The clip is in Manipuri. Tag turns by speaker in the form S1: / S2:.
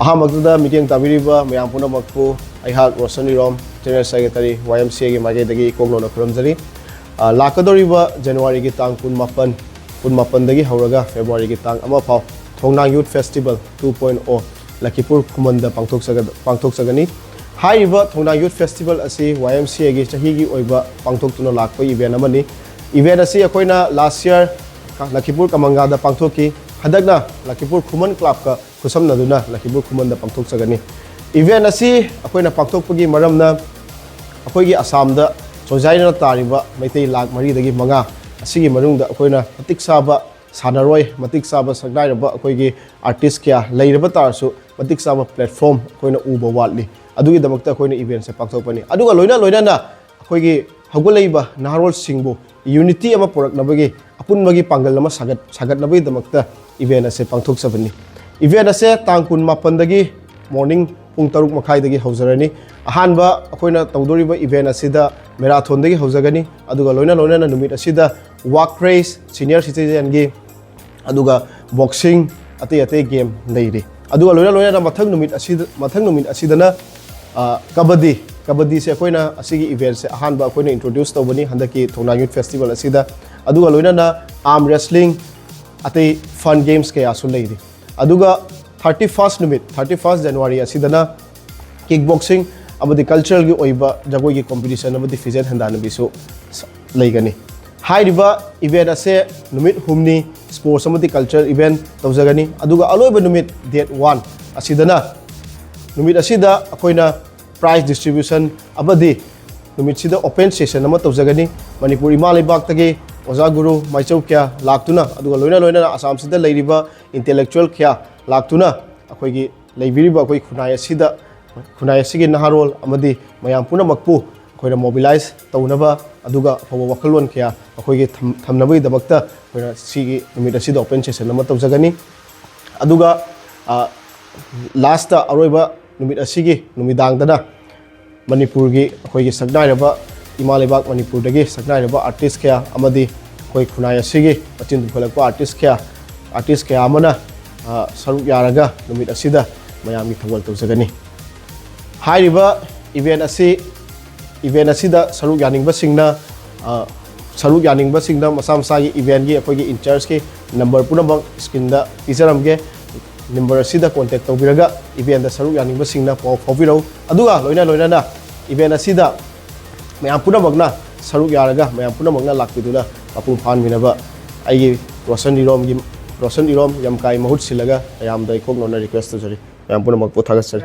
S1: Ahamagda meeting tabiriba mayam punamakpu aihak Roshan Erom General Secretary YMCA gi maidagi kongno khurumjari lakadoriba January gi tang 18 dagi hauraga February gi tang ama phau Thongnang Youth Festival 2.0 Lakhipur Khuman da pangthokchagani haiba Thongnang Youth Festival asi YMCA gi chahi gi oiba pangthoktuna lakpa event amani event asi akoina last year Lakhipur Kamanga da pangthoki hadakna Lakhipur Khuman Club ka khusam naduna Lakhipur Khuman da pangthokchagani event asi akoina pangthokpagi maramna akoigi Assam da chojaina tariba maitai lakh mari dagi manga asigi marungda akoina matik saba sanaroi matik saba sagnairaba akoigi artist kya leiraba tarsu matik saba platform akoina uba watli adugi damakta akoina event se pangthokpani aduga loina na akoigi haugaleiba naharol singbu unity ama poraknabagi apunbagi pangal lama sagatnabagi damakta event ase pangthokchabani event ase tang 18 dagi morning pung 6 makhai dagi haujarani ahanba akoina tawdoriba event asida marathon dagi haujagani aduga loina na numit asida walk race senior citizen gi aduga boxing ate game leiri aduga loina na mathang numit asida na kabaddi se akoina asigi event se ahanba akoina introduce tawbani handaki Thongnang Youth Festival asida aduga loina na arm wrestling ate fun games ke asu leiri aduga 31st January asidana kickboxing amadi cultural gi oiba jagoi gi competition amadi fizen handana bisu leigani hairiba event ase numit humni sports amadi cultural event tawjagani aduga aloiba numit date 1 asidana numit asida akoina prize distribution abadi numit sida open session ama tawjagani Manipur Imalibak tagi oja guru maichau kya laktuna aduga loina Assam sida leiriba intellectual kya laktuna akoigi leibiriba akoi khunai sigi naharol amadi mayam punamakpu akoina mobilize taunaba aduga afawa wakalon kya akoigi thamnabai damakta akoina sigi numit asida open session ama tawjagani aduga last ta aroiba numit asigi numidangdana Manipur gi akoigi sagnairaba Imalibak Manipur dagi sagnairaba artist kya amadi koi khunai asigi pachin dukhalakpa artist kya amana saruk yaraga numit asida mayami thawal tawjagani hairiba event asida saruk yaningba singna masam sagi event gi akoigi in charge ki number punabang screen da pijaramge number asida contact tawbiraga event da saruk yaningba singna phobirau aduga loina na event asida mayam punabagna saruk yaraga mayam punabagna lakpiduna mapung fahanbinaba aigi Roshan Erom yamkai mahut silaga ayam dai kok nona request tawjari mayam punamak pothagasari